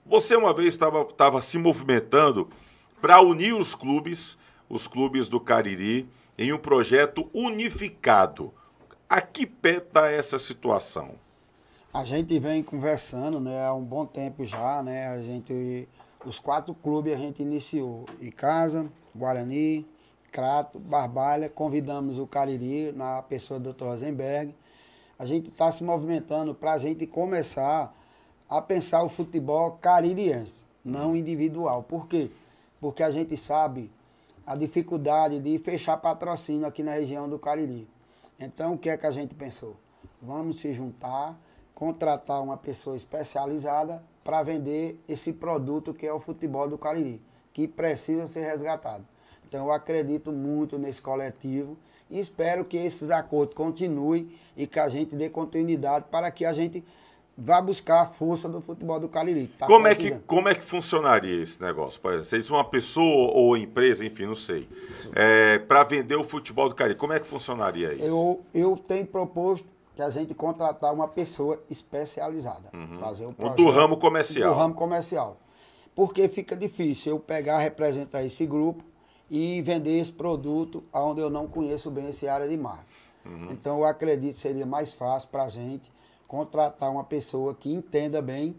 Você uma vez estava se movimentando para unir os clubes do Cariri, em um projeto unificado. A que pé está essa situação? A gente vem conversando, né, há um bom tempo já, né? Os 4 clubes a gente iniciou. Icasa, Guarani, Crato, Barbalha, convidamos o Cariri, na pessoa do Dr. Rosenberg. A gente está se movimentando para a gente começar a pensar o futebol caririense, não individual. Por quê? Porque a gente sabe a dificuldade de fechar patrocínio aqui na região do Cariri. Então, o que é que a gente pensou? Vamos se juntar, contratar uma pessoa especializada para vender esse produto que é o futebol do Cariri, que precisa ser resgatado. Então, eu acredito muito nesse coletivo e espero que esses acordos continuem e que a gente dê continuidade para que a gente vá buscar a força do futebol do Cariri. Tá como é que funcionaria esse negócio? Por exemplo, se eles uma pessoa ou empresa, enfim, não sei, para vender o futebol do Cariri, como é que funcionaria isso? Eu tenho proposto que a gente contratar uma pessoa especializada. Fazer o projeto do ramo comercial. Do ramo comercial. Porque fica difícil eu pegar, representar esse grupo e vender esse produto onde eu não conheço bem essa área de marketing. Então eu acredito que seria mais fácil para a gente contratar uma pessoa que entenda bem,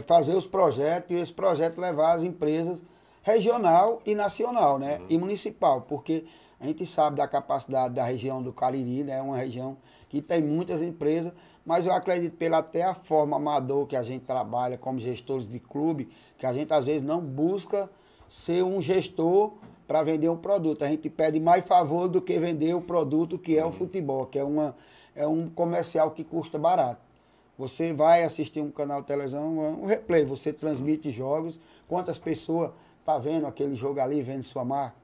fazer os projetos e esse projeto levar às empresas regional e nacional, né? E municipal, porque a gente sabe da capacidade da região do Cariri, né? É uma região que tem muitas empresas, mas eu acredito pela até a forma amador que a gente trabalha como gestores de clube, que a gente às vezes não busca ser um gestor para vender um produto. A gente pede mais favor do que vender o produto que é o futebol, que é um comercial que custa barato. Você vai assistir um canal de televisão, um replay, você transmite jogos, quantas pessoas tá vendo aquele jogo ali, vendo sua marca.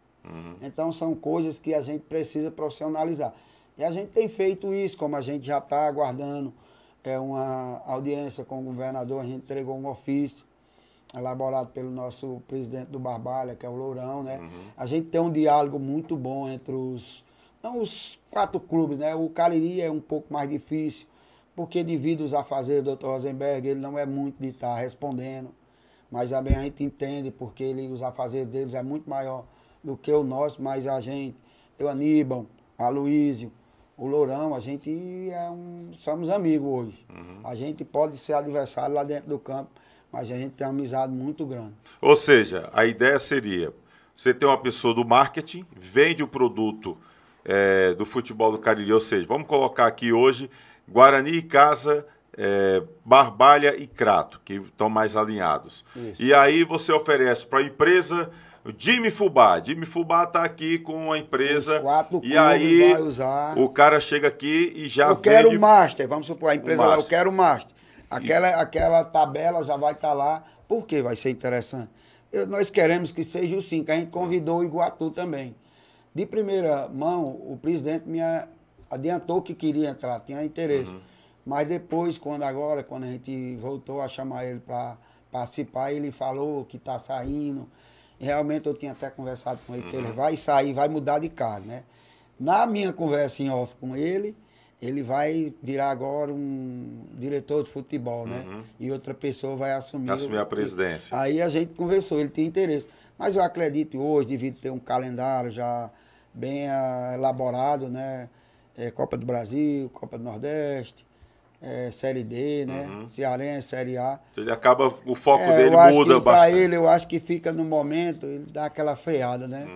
Então são coisas que a gente precisa profissionalizar. E a gente tem feito isso, como a gente já está aguardando uma audiência com o governador, a gente entregou um ofício elaborado pelo nosso presidente do Barbalha, que é o Lourão, né? A gente tem um diálogo muito bom entre os 4 clubes, né? O Cariri é um pouco mais difícil, porque devido aos afazeres do Dr. Rosenberg, ele não é muito de estar respondendo, mas também a gente entende, porque os afazeres deles é muito maior do que o nosso, mas a gente, o Aníbal, a Aloísio, o Lourão, a gente somos amigos hoje. A gente pode ser adversário lá dentro do campo, mas a gente tem uma amizade muito grande. Ou seja, a ideia seria, você ter uma pessoa do marketing, vende o produto do futebol do Cariri, ou seja, vamos colocar aqui hoje Guarani, Icasa, Barbalha e Crato, que estão mais alinhados. Isso. E aí você oferece para a empresa Jimmy Fubá. Jimmy Fubá está aqui com a empresa. Os 4 e aí vai usar. O cara chega aqui e já eu quero o Master, vamos supor, a empresa lá, eu quero o Master. Aquela tabela já vai estar lá. Por que vai ser interessante? Nós queremos que seja o 5. A gente convidou o Iguatu também. De primeira mão, o presidente me adiantou que queria entrar, tinha interesse. Mas depois, quando a gente voltou a chamar ele para participar, ele falou que está saindo. E realmente eu tinha até conversado com ele que ele vai sair, vai mudar de cargo, né? Na minha conversa em off com ele, ele vai virar agora um diretor de futebol, né? E outra pessoa vai assumir a presidência. Aí a gente conversou, ele tinha interesse. Mas eu acredito hoje, devido ter um calendário já bem elaborado, né? Copa do Brasil, Copa do Nordeste, Série D, né? Cearense, Série A. Então ele acaba, o foco dele muda bastante. Para ele, eu acho que fica no momento, ele dá aquela freada, né?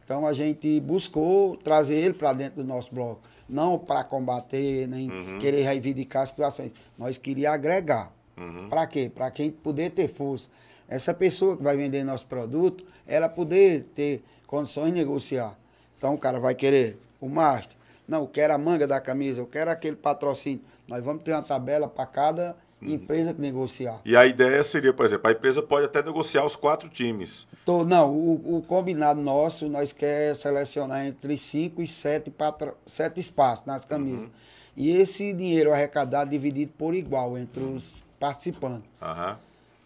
Então a gente buscou trazer ele para dentro do nosso bloco. Não para combater, nem querer reivindicar situações. Nós queríamos agregar. Para quê? Para quem poder ter força. Essa pessoa que vai vender nosso produto, ela poder ter condições de negociar. Então o cara vai querer o Master. Não, eu quero a manga da camisa, eu quero aquele patrocínio. Nós vamos ter uma tabela para cada empresa que negociar. E a ideia seria, por exemplo, a empresa pode até negociar os 4 times. Não, o combinado nosso, nós queremos selecionar entre 5 e 7 espaços nas camisas. E esse dinheiro arrecadado dividido por igual entre os participantes.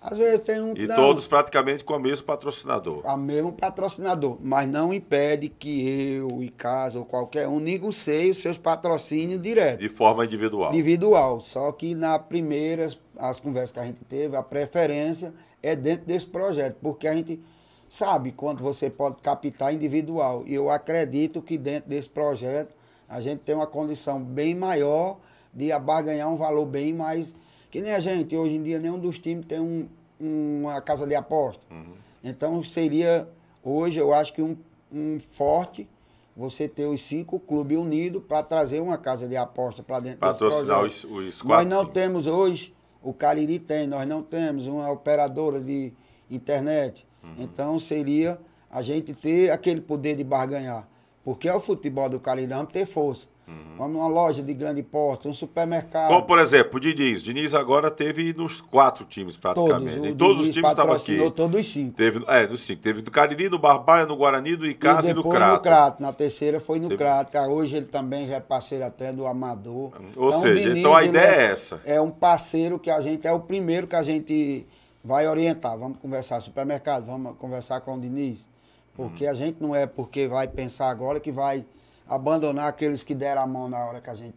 Às vezes tem um... E todos praticamente com o mesmo patrocinador. O mesmo patrocinador, mas não impede que eu, Icasa ou qualquer um negocie os seus patrocínios direto. De forma individual. Individual, só que na primeira, as conversas que a gente teve, a preferência é dentro desse projeto, porque a gente sabe quanto você pode captar individual. E eu acredito que dentro desse projeto a gente tem uma condição bem maior de abarganhar um valor bem mais... Que nem a gente, hoje em dia nenhum dos times tem uma casa de aposta. Então seria, hoje eu acho que um forte você ter os 5 clubes unidos para trazer uma casa de aposta para dentro desse projeto. Patrocinar os 4 Nós não temos hoje, o Cariri tem, nós não temos uma operadora de internet. Então seria a gente ter aquele poder de barganhar. Porque é o futebol do Cariri, nós vamos ter força. Vamos numa loja de grande porte, um supermercado. Como, por exemplo, o Diniz. Diniz agora teve nos 4 times, praticamente. E todos os times estavam aqui. Todos os 5. Teve, dos 5. Teve do Cariri, do Barbalha, no Guarani, do Icasa e do Crato. No Crato. Na terceira foi no Crato. Hoje ele também já é parceiro até do Amador. Ou então, seja, Diniz, então a ideia é essa. É um parceiro que a gente, é o primeiro que a gente vai orientar. Vamos conversar supermercado, vamos conversar com o Diniz. Porque a gente não é porque vai pensar agora que vai abandonar aqueles que deram a mão na hora que a gente